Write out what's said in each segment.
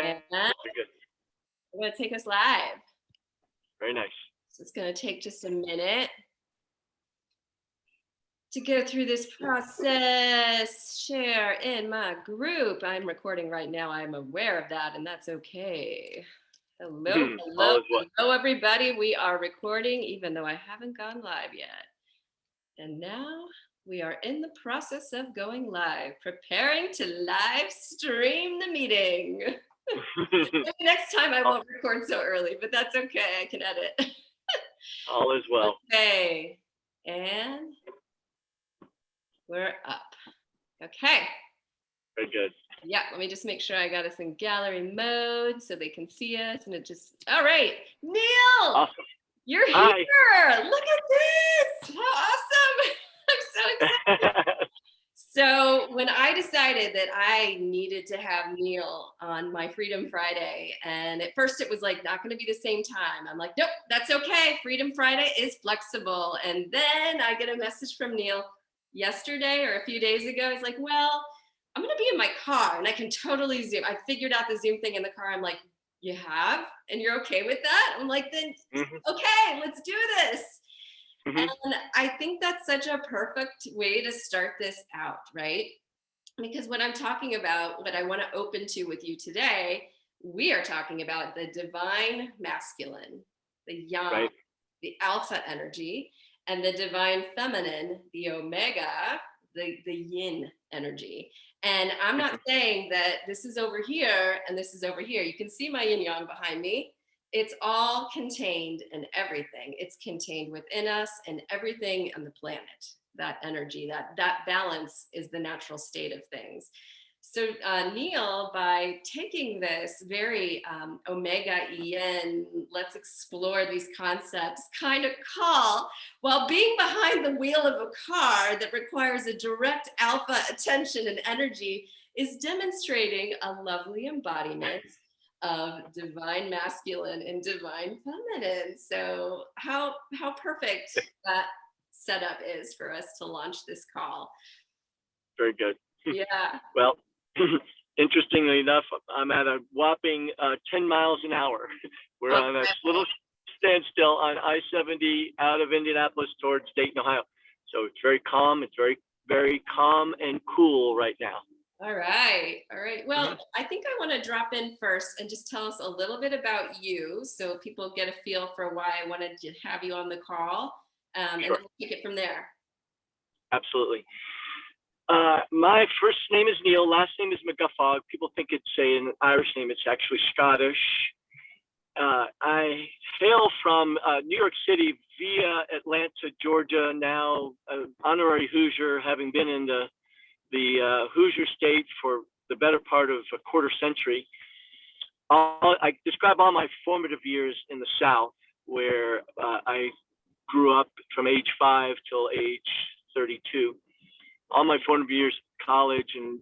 And I'm Very good. going to take us live. Very nice. So it's going to take just a minute to go through this process. Share in my group. I'm recording right now. I'm aware of that, and that's okay. Hello, All is well. hello, everybody. We are recording, even though I haven't gone live yet. And now we are in the process of going live, preparing to live stream the meeting. Maybe next time I won't record so early, but that's okay. I can edit. All is well. Okay, and we're up. Okay. Very good. Yeah, let me just make sure I got us in gallery mode so they can see us. And it just, all right, Neil, Awesome. You're here. Hi. Look at this. How awesome. I'm so excited. So when I decided that I needed to have Neil on my Freedom Friday, and at first it was like not going to be the same time. I'm like, nope, that's okay. Freedom Friday is flexible. And then I get a message from Neil yesterday or a few days ago. He's like, well, I'm going to be in my car and I can totally Zoom. I figured out the Zoom thing in the car. I'm like, you have? And you're okay with that? I'm like, then okay, let's do this. And I think that's such a perfect way to start this out, right? Because what I'm talking about, what I want to open to with you today, we are talking about the divine masculine, the yang, right, the alpha energy, and the divine feminine, the omega, the yin energy. And I'm not saying that this is over here and this is over here. You can see my yin yang behind me. It's all contained in everything. It's contained within us and everything on the planet. That energy, that balance is the natural state of things. So Neil, by taking this very omega yin, let's explore these concepts kind of call, while being behind the wheel of a car that requires a direct alpha attention and energy, is demonstrating a lovely embodiment of divine masculine and divine feminine. So how perfect that setup is for us to launch this call. Very good. Yeah. Well, interestingly enough, I'm at a whopping 10 miles an hour. We're on a little standstill on I-70 out of Indianapolis towards Dayton, Ohio. So it's very calm. It's very, very calm and cool right now. All right. All right. Well, I think I want to drop in first and just tell us a little bit about you so people get a feel for why I wanted to have you on the call. And then we'll take it from there. Absolutely. My first name is Neil. Last name is McGuffog. People think it's an Irish name. It's actually Scottish. I hail from New York City via Atlanta, Georgia. Now honorary Hoosier, having been in the Hoosier state for the better part of a quarter century. I describe all my formative years in the South, where I grew up from age 5 till age 32. All my formative years, college and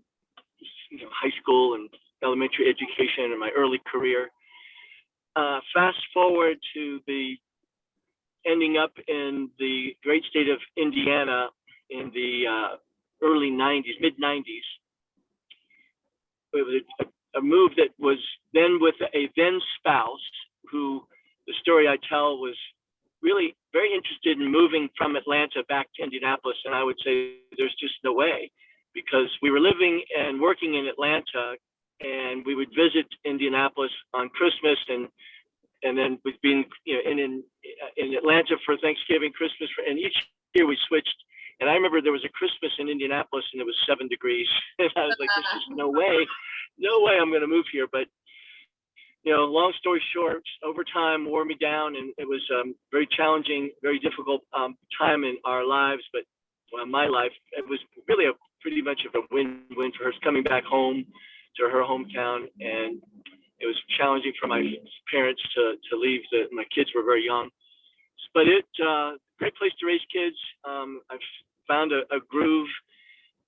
high school and elementary education and my early career. Fast forward to the ending up in the great state of Indiana in the early 90s, mid 90s. It was a move that was then with a then spouse who, the story I tell, was really very interested in moving from Atlanta back to Indianapolis. And I would say there's just no way, because we were living and working in Atlanta and we would visit Indianapolis on Christmas and then we'd been in Atlanta for Thanksgiving, Christmas, and each year we switched. And I remember there was a Christmas in Indianapolis and it was 7 degrees. And I was like, there's just no way I'm going to move here. But, long story short, over time wore me down, and it was very challenging, very difficult time in our lives. But my life, it was really pretty much of a win-win for her, coming back home to her hometown. And it was challenging for my parents to leave. My kids were very young. But great place to raise kids. I've found a groove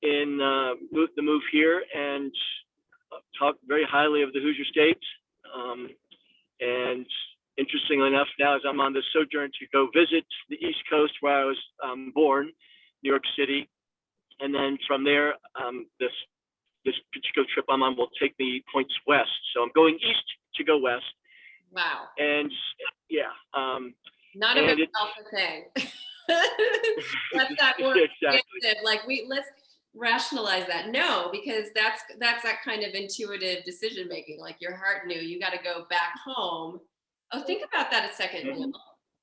in the move here, and talk very highly of the Hoosier States. And interestingly enough, now as I'm on this sojourn to go visit the East Coast where I was born, New York City, and then from there, this this particular trip I'm on will take me points west. So I'm going east to go west. Wow. And yeah, Not a and very it's alpha thing. That's that more exactly. expansive, like let's rationalize that. No, because that's that kind of intuitive decision making. Like your heart knew you got to go back home. Oh, think about that a second, Neil. Mhm.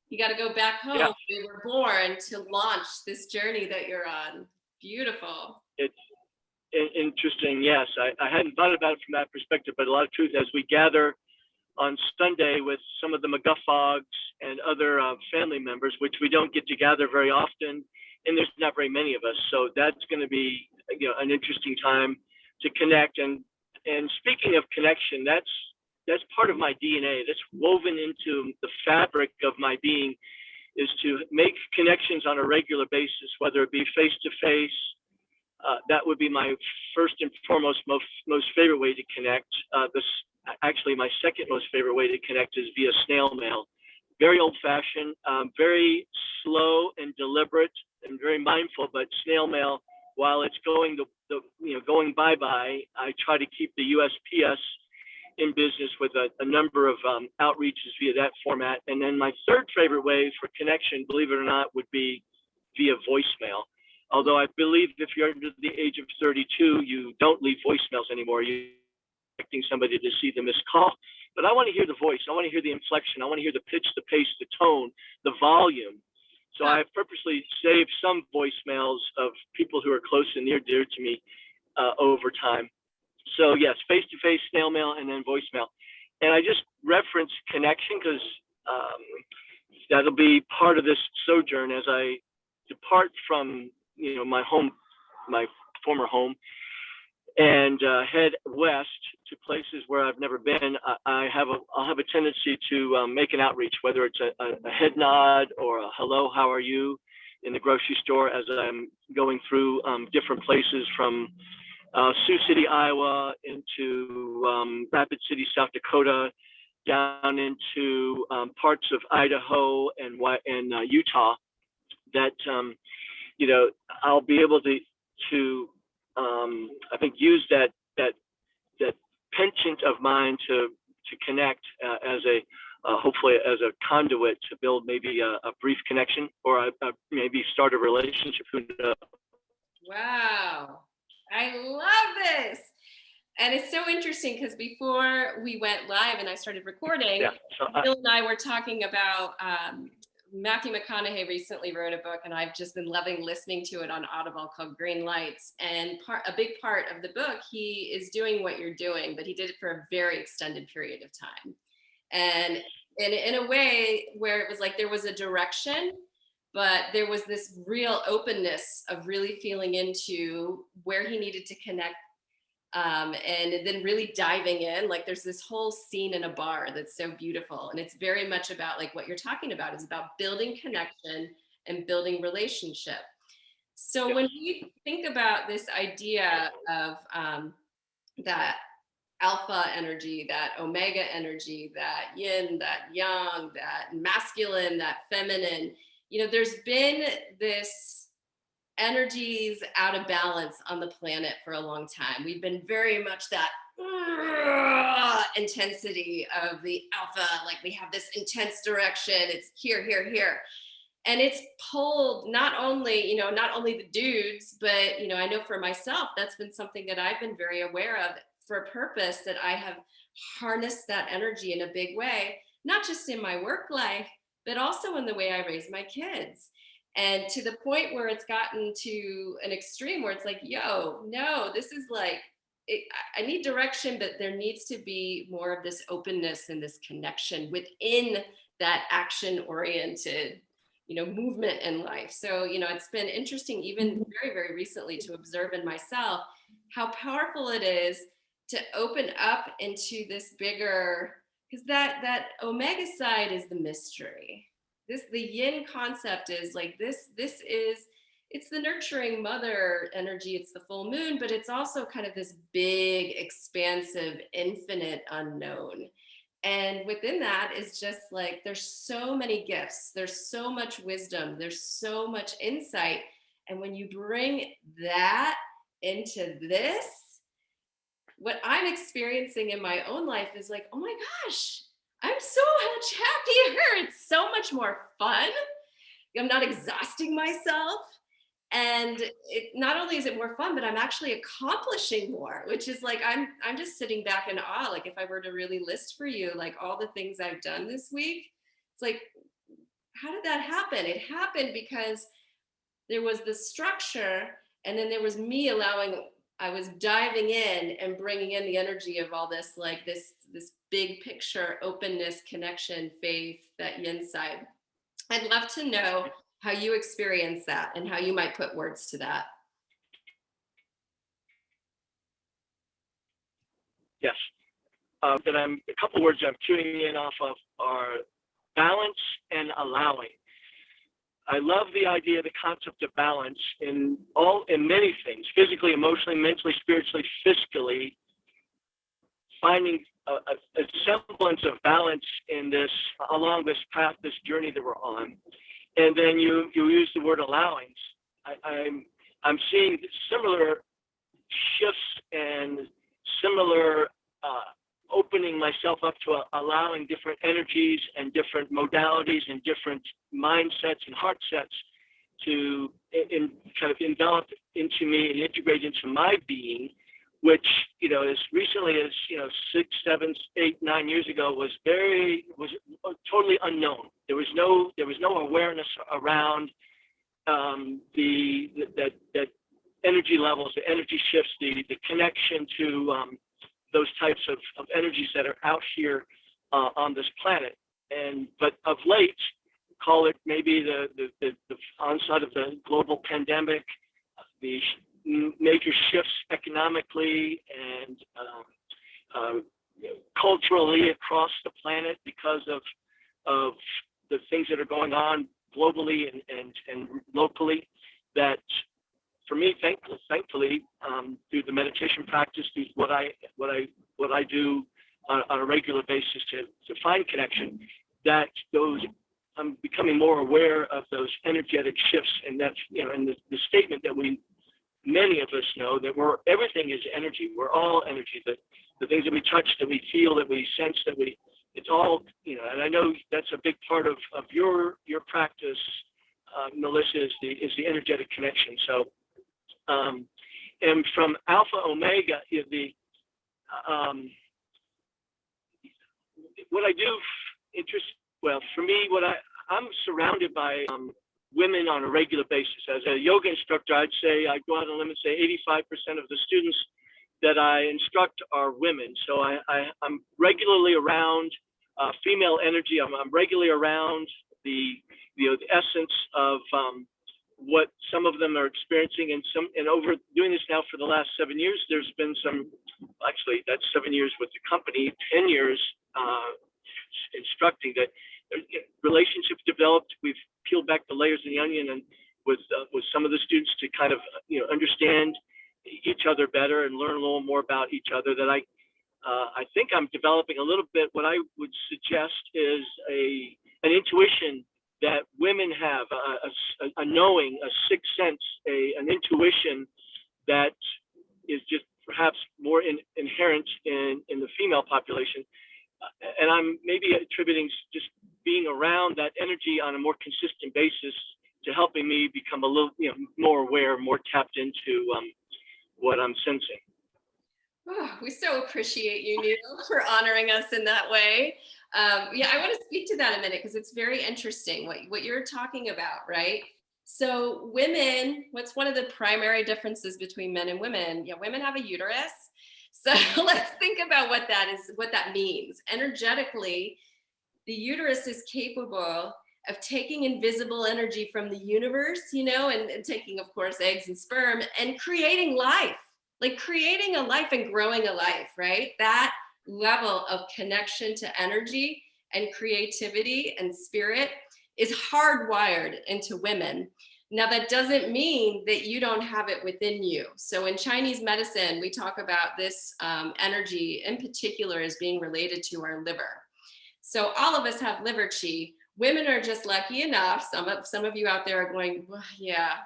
You got to go back home Yeah, where you were born to launch this journey that you're on. Beautiful. it's interesting. Yes, I hadn't thought about it from that perspective, but a lot of truth as we gather on Sunday with some of the McGuffogs and other family members, which we don't get to gather very often, and there's not very many of us. So that's going to be, an interesting time to connect. And speaking of connection, that's part of my DNA. That's woven into the fabric of my being, is to make connections on a regular basis, whether it be face to face. That would be my first and foremost, most favorite way to connect. Actually, my second most favorite way to connect is via snail mail. Very old fashioned, very slow and deliberate, and very mindful. But snail mail, while it's going bye bye, I try to keep the USPS in business with a number of outreaches via that format. And then my third favorite way for connection, believe it or not, would be via voicemail. Although I believe if you're under the age of 32, you don't leave voicemails anymore. You're expecting somebody to see the missed call. But I want to hear the voice. I want to hear the inflection. I want to hear the pitch, the pace, the tone, the volume. So I have purposely saved some voicemails of people who are close and near dear to me over time. So yes, face-to-face, snail mail, and then voicemail. And I just reference connection because that'll be part of this sojourn as I depart from my former home, and head west to places where I've never been. I'll have a tendency to make an outreach, whether it's a head nod or a hello, how are you, in the grocery store as I'm going through different places from Sioux City, Iowa, into Rapid City, South Dakota, down into parts of Idaho and Utah. That I'll be able to I think use that penchant of mine to connect as hopefully as a conduit to build maybe a brief connection or maybe start a relationship. Who knows? Wow. I love this. And it's so interesting because before we went live and I started recording, Yeah. So Bill and I were talking about Matthew McConaughey recently wrote a book, and I've just been loving listening to it on Audible, called Green Lights. And a big part of the book, he is doing what you're doing, but he did it for a very extended period of time. And in a way where it was like there was a direction, but there was this real openness of really feeling into where he needed to connect, and then really diving in. Like there's this whole scene in a bar that's so beautiful, and it's very much about like what you're talking about, is about building connection and building relationship. So yes. when we think about this idea of that alpha energy, that omega energy, that yin, that yang, that masculine, that feminine, there's been this energies out of balance on the planet for a long time. We've been very much that intensity of the alpha, like we have this intense direction, it's here, here, here. And it's pulled not only the dudes, but I know for myself, that's been something that I've been very aware of for a purpose, that I have harnessed that energy in a big way, not just in my work life, but also in the way I raise my kids. And to the point where it's gotten to an extreme where it's like, yo, no, this is like, I need direction, but there needs to be more of this openness and this connection within that action oriented, movement in life. So, it's been interesting, even very, very recently, to observe in myself how powerful it is to open up into this bigger, because that omega side is the mystery. The yin concept is like this is, it's the nurturing mother energy, it's the full moon, but it's also kind of this big, expansive, infinite unknown. And within that is just like, there's so many gifts, there's so much wisdom, there's so much insight. And when you bring that into this, what I'm experiencing in my own life is like, oh my gosh, I'm so much happier. It's so much more fun. I'm not exhausting myself. And it, not only is it more fun, but I'm actually accomplishing more, which is like I'm just sitting back in awe. Like if I were to really list for you like all the things I've done this week, it's like, how did that happen? It happened because there was the structure, and then there was me allowing, I was diving in and bringing in the energy of all this, like this big picture, openness, connection, faith, that yin side. I'd love to know how you experience that and how you might put words to that. Yes. That I'm a couple words I'm tuning in off of are balance and allowing. I love the idea, the concept of balance in many things, physically, emotionally, mentally, spiritually, fiscally, finding a semblance of balance in this, along this path, this journey that we're on. And then you use the word allowing. I'm seeing similar shifts and similar opening myself up to allowing different energies and different modalities and different mindsets and heart sets to kind of envelop into me and integrate into my being, which, as recently as 6, 7, 8, 9 years ago was totally unknown. There was no awareness around that energy levels, the energy shifts, the connection to those types of energies that are out here on this planet. But of late, call it maybe the onset of the global pandemic, the major shifts economically and culturally across the planet because of the things that are going on globally and locally, that for me, thankfully, through the meditation practice, through what I do on a regular basis to find connection, that I'm becoming more aware of those energetic shifts, and that's and the statement that many of us know that everything is energy. We're all energy. The things that we touch, that we feel, that we sense, it's all And I know that's a big part of your practice, Melissa, is the energetic connection. So. And from Alpha Omega, what I do for me, I'm surrounded by women on a regular basis. As a yoga instructor, I'd go out on a limb and say 85% of the students that I instruct are women. So I'm regularly around female energy. I'm regularly around the essence of what some of them are experiencing, and over doing this now for the last 7 years, there's been actually that's 7 years with the company, 10 years instructing, that relationships developed. We've peeled back the layers of the onion, and with some of the students to kind of understand each other better and learn a little more about each other. That I think I'm developing a little bit. What I would suggest is an intuition that women have, a knowing, a sixth sense, an intuition that is just perhaps more inherent in the female population. And I'm maybe attributing just being around that energy on a more consistent basis to helping me become a little more aware, more tapped into what I'm sensing. Oh, we so appreciate you, Neil, for honoring us in that way. I want to speak to that a minute because it's very interesting what you're talking about, right? So women, what's one of the primary differences between men and women? Women have a uterus. So let's think about what that means. Energetically, the uterus is capable of taking invisible energy from the universe, and taking, of course, eggs and sperm and creating life. Like creating a life and growing a life, right? That level of connection to energy and creativity and spirit is hardwired into women. Now, that doesn't mean that you don't have it within you. So in Chinese medicine, we talk about this energy in particular as being related to our liver. So all of us have liver qi. women are just lucky enough. Some of you out there are going, well, yeah,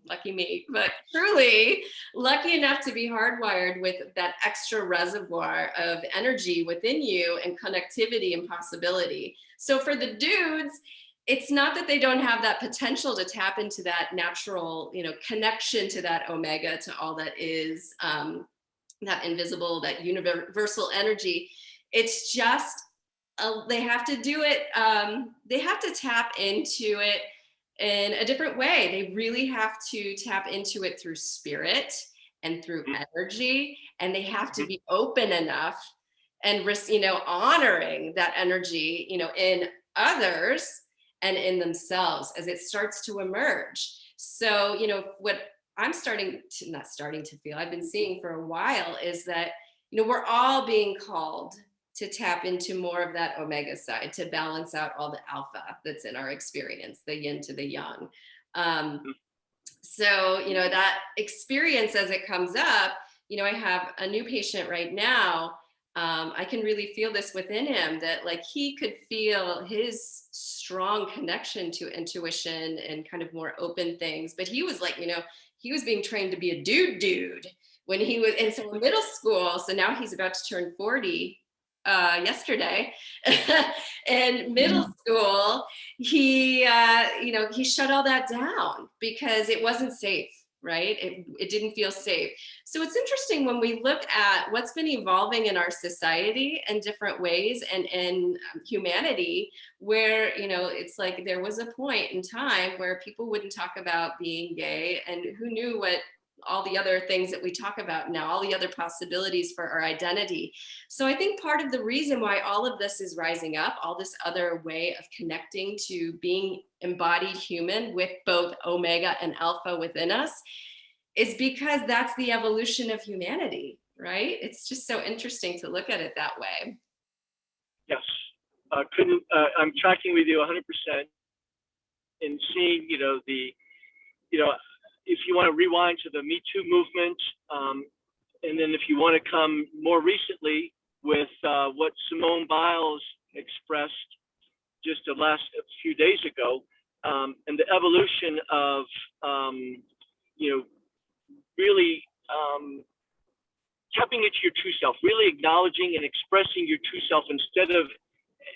lucky me. But truly lucky enough to be hardwired with that extra reservoir of energy within you and connectivity and possibility. So for the dudes, it's not that they don't have that potential to tap into that natural, connection to that omega, to all that is, that invisible, that universal energy. It's just they have to do it. They have to tap into it in a different way. They really have to tap into it through spirit and through energy, and they have to be open enough and honoring that energy, in others and in themselves as it starts to emerge. So, what I'm not starting to feel, I've been seeing for a while, is that, we're all being called to tap into more of that omega side, to balance out all the alpha that's in our experience, the yin to the yang. So, that experience as it comes up, I have a new patient right now. I can really feel this within him, that like he could feel his strong connection to intuition and kind of more open things. But he was like, he was being trained to be a dude when he was in middle school. So now he's about to turn 40 yesterday. In middle school, he shut all that down because it wasn't safe, right? It didn't feel safe. So it's interesting when we look at what's been evolving in our society in different ways and in humanity, where, it's like there was a point in time where people wouldn't talk about being gay, and who knew what all the other things that we talk about now, all the other possibilities for our identity. So I think part of the reason why all of this is rising up, all this other way of connecting to being embodied human with both omega and alpha within us, is because that's the evolution of humanity, right? It's just so interesting to look at it that way. Yes, I'm tracking with you 100% in seeing, if you want to rewind to the Me Too movement, and then if you want to come more recently with what Simone Biles expressed just the last few days ago, and the evolution of, really tapping into your true self, really acknowledging and expressing your true self instead of,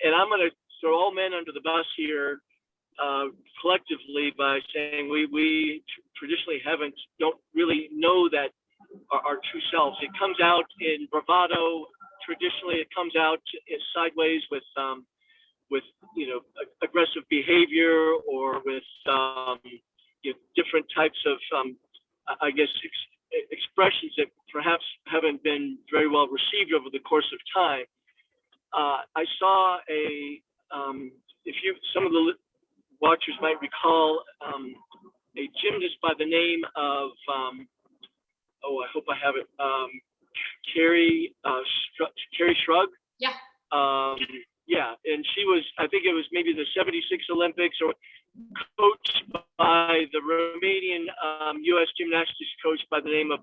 and I'm going to throw all men under the bus here, collectively, by saying we traditionally don't really know that our true selves. It comes out in bravado. Traditionally, it comes out sideways with aggressive behavior, or with different types of expressions that perhaps haven't been very well received over the course of time. I saw some of the watchers might recall a gymnast by the name of, I hope I have it, Carrie Shrug. Yeah. Yeah, and she was, I think it was maybe the 76 Olympics, or coached by the Romanian U.S. gymnastics coach by the name of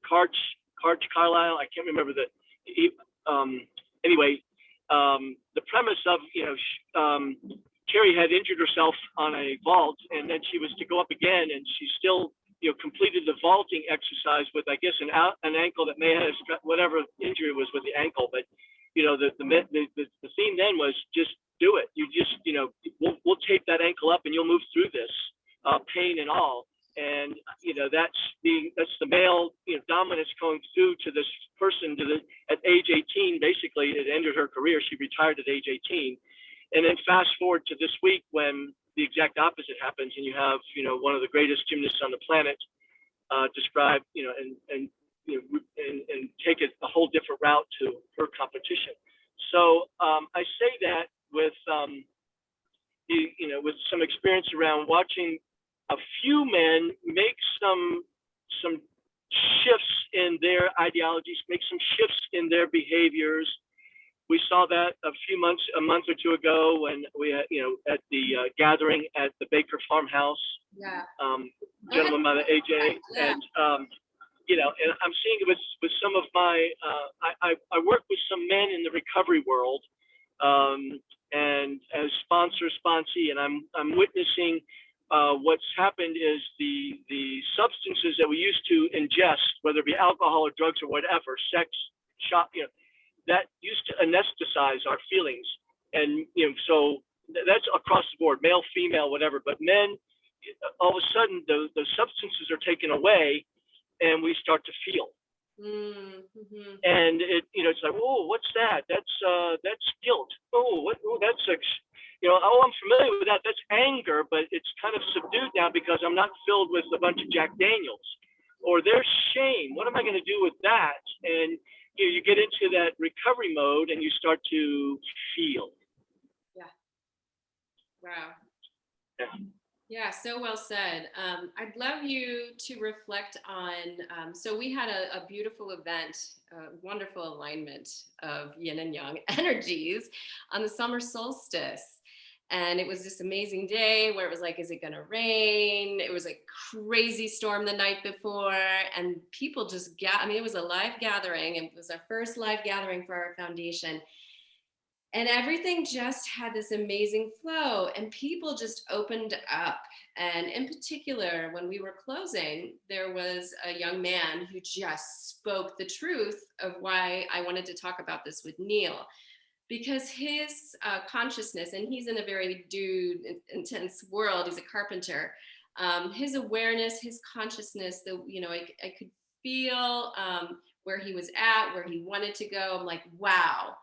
Karch Carlisle. I can't remember anyway. The premise of, Carrie had injured herself on a vault, and then she was to go up again, and she still, completed the vaulting exercise with, I guess, an ankle that may have, whatever injury was with the ankle. But, the theme then was just do it. You just, we'll tape that ankle up and you'll move through this, pain and all. And, that's the male, dominance going through to this person at age 18. Basically, it ended her career. She retired at age 18. And then fast forward to this week, when the exact opposite happens, and you have, one of the greatest gymnasts on the planet describe, and take it a whole different route to her competition. So I say that with, with some experience around watching a few men make some shifts in their ideologies, make some shifts in their behaviors. We saw that a month or two ago, when we had, at the gathering at the Baker Farmhouse. Yeah. Gentleman by the AJ, yeah. and and I'm seeing it with some of my. I work with some men in the recovery world, And as sponsee, and I'm witnessing what's happened is the substances that we used to ingest, whether it be alcohol or drugs or whatever, sex, shop, that used to anesthetize our feelings. And so that's across the board, male, female, whatever. But men, all of a sudden, the substances are taken away, and we start to feel. Mm-hmm. And it's like, oh, what's that? That's guilt. Oh, that's oh, I'm familiar with that. That's anger, but it's kind of subdued now because I'm not filled with a bunch of Jack Daniels. Or there's shame. What am I going to do with that? And you get into that recovery mode, and you start to feel. Yeah. Wow. Yeah. Yeah, so well said. I'd love you to reflect on, so we had a beautiful event, a wonderful alignment of yin and yang energies on the summer solstice. And it was this amazing day where it was like, is it going to rain? It was a crazy storm the night before. And people just, it was a live gathering. And it was our first live gathering for our foundation. And everything just had this amazing flow, and people just opened up. And in particular, when we were closing, there was a young man who just spoke the truth of why I wanted to talk about this with Neil, because his consciousness, and he's in a very intense world, he's a carpenter, his awareness, his consciousness, I could feel where he was at, where he wanted to go. I'm like, wow.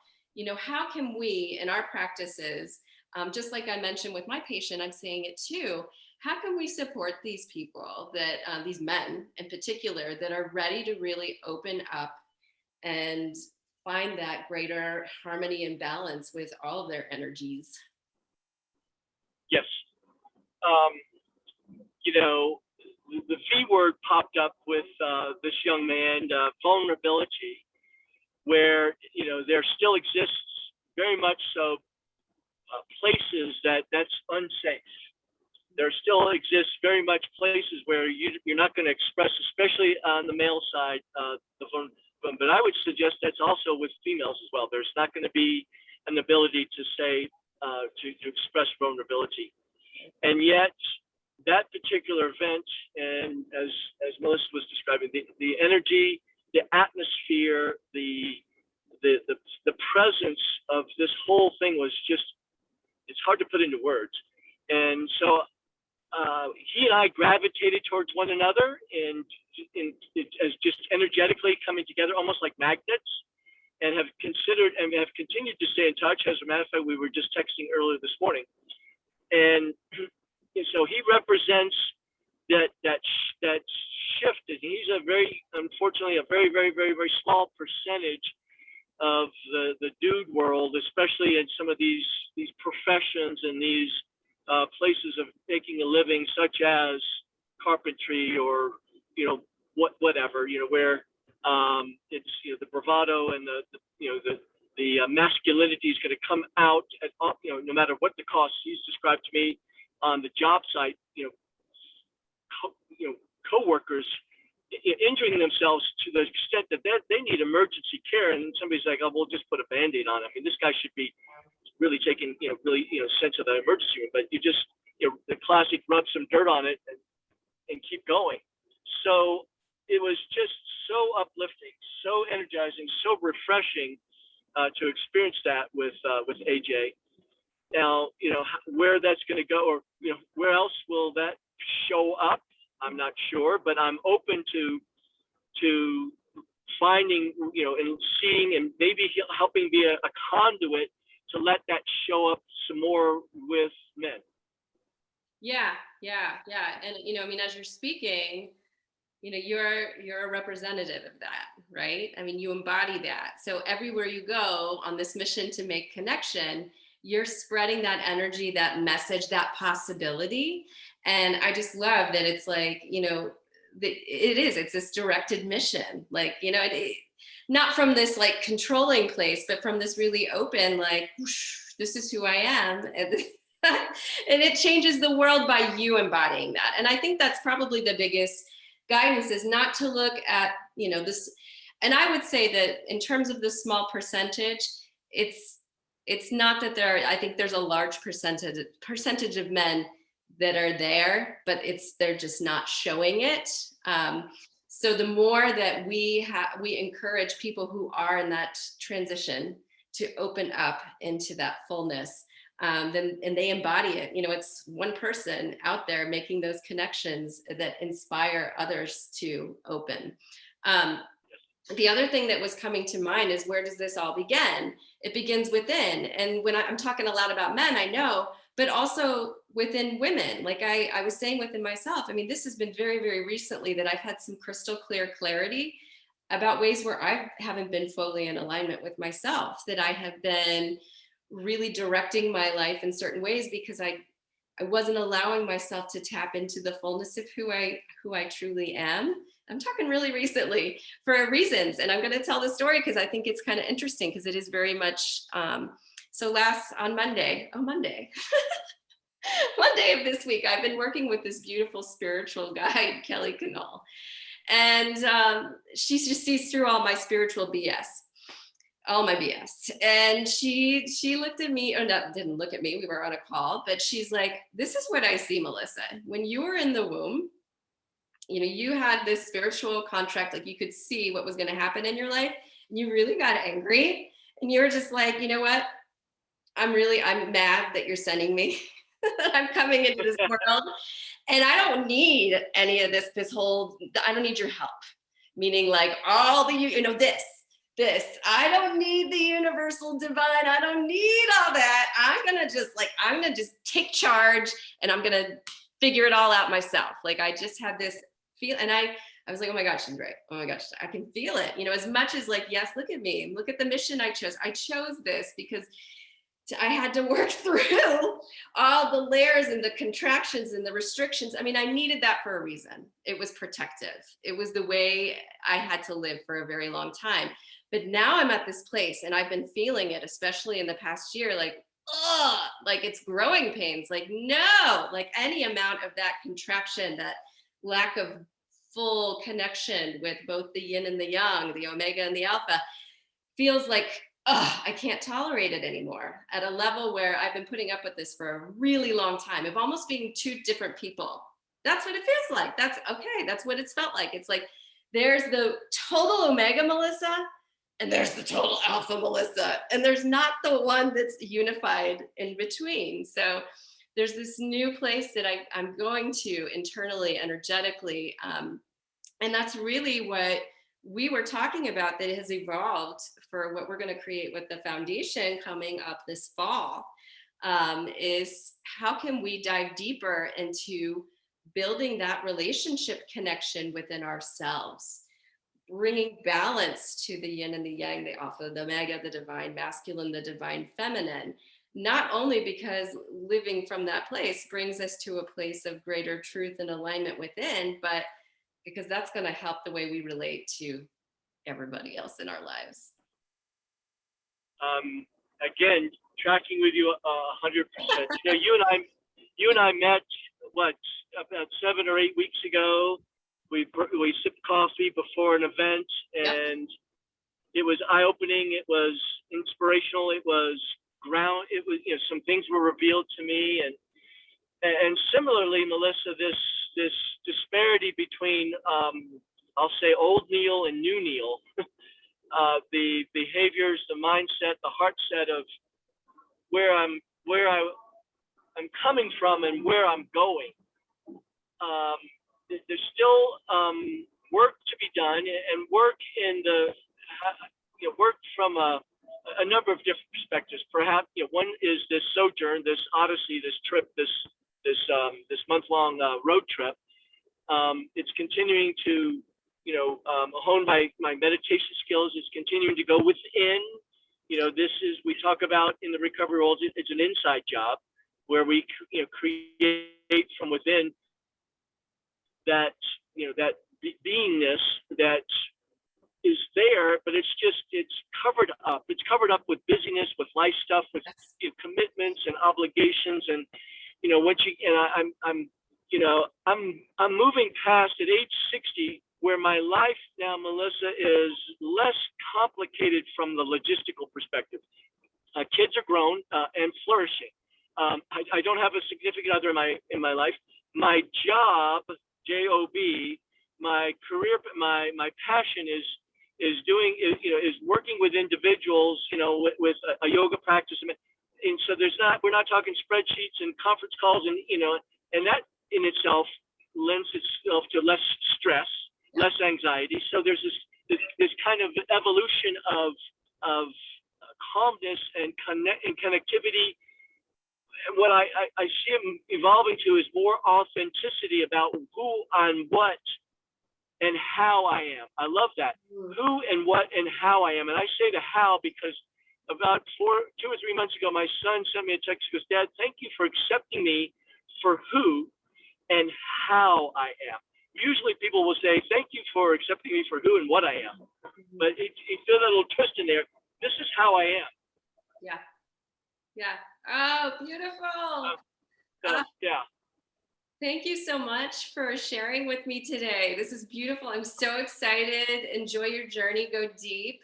How can we in our practices, just like I mentioned with my patient, I'm saying it too, how can we support these people that, these men in particular, that are ready to really open up and find that greater harmony and balance with all of their energies? Yes. The V word popped up with this young man, vulnerability, where there still exists very much so places that's unsafe. There still exists very much places where you're not going to express, especially on the male side, but I would suggest that's also with females as well. There's not going to be an ability to say to express vulnerability, and yet that particular event, and as Melissa was describing, the energy, the atmosphere, the presence of this whole thing was just, it's hard to put into words. And so he and I gravitated towards one another, and as just energetically coming together, almost like magnets, and have continued to stay in touch. As a matter of fact, we were just texting earlier this morning, and so he represents that shift. And he's unfortunately a very, very, very, very small percentage of the dude world, especially in some of these professions and these places of making a living, such as carpentry or whatever, where it's the bravado and the masculinity is going to come out at no matter what the cost. He's described to me on the job site, co-workers injuring themselves to the extent that they need emergency care, and somebody's like, oh, we'll just put a Band-Aid on it. I mean, this guy should be really taking sense of the emergency room, but you just the classic rub some dirt on it and keep going. So it was just so uplifting, so energizing, so refreshing to experience that with AJ. Now, where that's going to go, or where else will that show up, I'm not sure, but I'm open to finding, and seeing, and maybe helping be a conduit to let that show up some more with men. Yeah. And as you're speaking, you're a representative of that, right? I mean, you embody that. So everywhere you go on this mission to make connection, you're spreading that energy, that message, that possibility. And I just love that it's like, it's this directed mission, like, not from this like controlling place, but from this really open, like, whoosh, this is who I am. And it changes the world by you embodying that. And I think that's probably the biggest guidance, is not to look at, this. And I would say that in terms of the small percentage, it's it's not that I think there's a large percentage of men that are there, but they're just not showing it. So the more that we encourage people who are in that transition to open up into that fullness, then and they embody it. It's one person out there making those connections that inspire others to open. Um, the other thing that was coming to mind is, where does this all begin? It begins within. And when I'm talking a lot about men, I know, but also within women. Like I was saying within myself, I mean, this has been very, very recently that I've had some crystal clear clarity about ways where I haven't been fully in alignment with myself, that I have been really directing my life in certain ways because I wasn't allowing myself to tap into the fullness of who I truly am. I'm talking really recently for reasons, and I'm going to tell the story because I think it's kind of interesting, because it is very much. So on Monday, Monday of this week, I've been working with this beautiful spiritual guide, Kelly Canal, and she just sees through all my spiritual BS. All my BS. And she looked at me, or not, didn't look at me, we were on a call, but she's like, this is what I see, Melissa. When you were in the womb, you had this spiritual contract, like you could see what was going to happen in your life. And you really got angry. And you were just like, you know what? I'm mad that you're sending me. I'm coming into this world. And I don't need any of this I don't need your help. Meaning like all the, this, I don't need the universal divine. I don't need all that. I'm going to just take charge, and I'm going to figure it all out myself. Like I just had this feel, and I was like, oh my gosh, she's right. Oh my gosh, I can feel it. As much as like, yes, look at me, look at the mission I chose. I chose this because I had to work through all the layers and the contractions and the restrictions. I mean, I needed that for a reason. It was protective. It was the way I had to live for a very long time. But now I'm at this place, and I've been feeling it, especially in the past year, like, like it's growing pains. Like, no, like any amount of that contraction, that lack of full connection with both the yin and the yang, the omega and the alpha, feels like, I can't tolerate it anymore, at a level where I've been putting up with this for a really long time, of almost being two different people. That's what it feels like. That's okay. That's what it's felt like. It's like, there's the total omega Melissa, and there's the total alpha Melissa, and there's not the one that's unified in between. So there's this new place that I'm going to internally, energetically, and that's really what we were talking about, that has evolved for what we're going to create with the foundation coming up this fall, is how can we dive deeper into building that relationship connection within ourselves, bringing balance to the yin and the yang, the alpha, the omega, the divine masculine, the divine feminine, not only because living from that place brings us to a place of greater truth and alignment within, but because that's going to help the way we relate to everybody else in our lives. Again, tracking with you 100%. You and I met about 7 or 8 weeks ago. We sipped coffee before an event, and It was eye-opening. It was inspirational. It was some things were revealed to me, and similarly, Melissa, this disparity between I'll say old Neil and new Neil, the behaviors, the mindset, the heart set of where I'm coming from and where I'm going. There's still work to be done, and work in the work from a number of different perspectives. Perhaps one is this sojourn, this odyssey, this trip, this month-long road trip. It's continuing to hone my meditation skills. It's continuing to go within. We talk about in the recovery world, it's an inside job where we create from within that beingness that is there, but it's covered up. It's covered up with busyness, with life stuff, with commitments and obligations, and I'm moving past at age 60, where my life now, Melissa, is less complicated from the logistical perspective. Kids are grown and flourishing. I don't have a significant other in my life. My job, job, my career, my passion is doing is working with individuals, with a yoga practice, and so we're not talking spreadsheets and conference calls, and and that in itself lends itself to less stress, less anxiety. So there's this kind of evolution of calmness and connectivity. What I see them evolving to is more authenticity about who and what and how I am. I love that. Who and what and how I am. And I say the how because about 2 or 3 months ago, my son sent me a text. He goes, "Dad, thank you for accepting me for who and how I am." Usually people will say, "Thank you for accepting me for who and what I am." But it feel a little twist in there. This is how I am. Yeah. Yeah. Oh, beautiful. Yeah. Thank you so much for sharing with me today. This is beautiful. I'm so excited. Enjoy your journey. Go deep.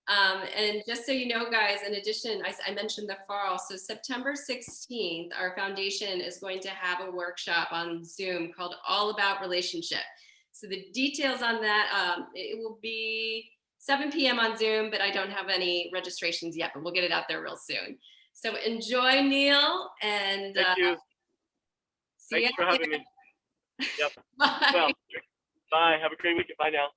And just so you know, guys, in addition, I mentioned the fall. So September 16th, our foundation is going to have a workshop on Zoom called All About Relationship. So the details on that, it will be 7 p.m. on Zoom, but I don't have any registrations yet, but we'll get it out there real soon. So enjoy, Neil, and Thank you. see Thanks you. for having me. Yep. Bye. Well, bye. Have a great weekend. Bye now.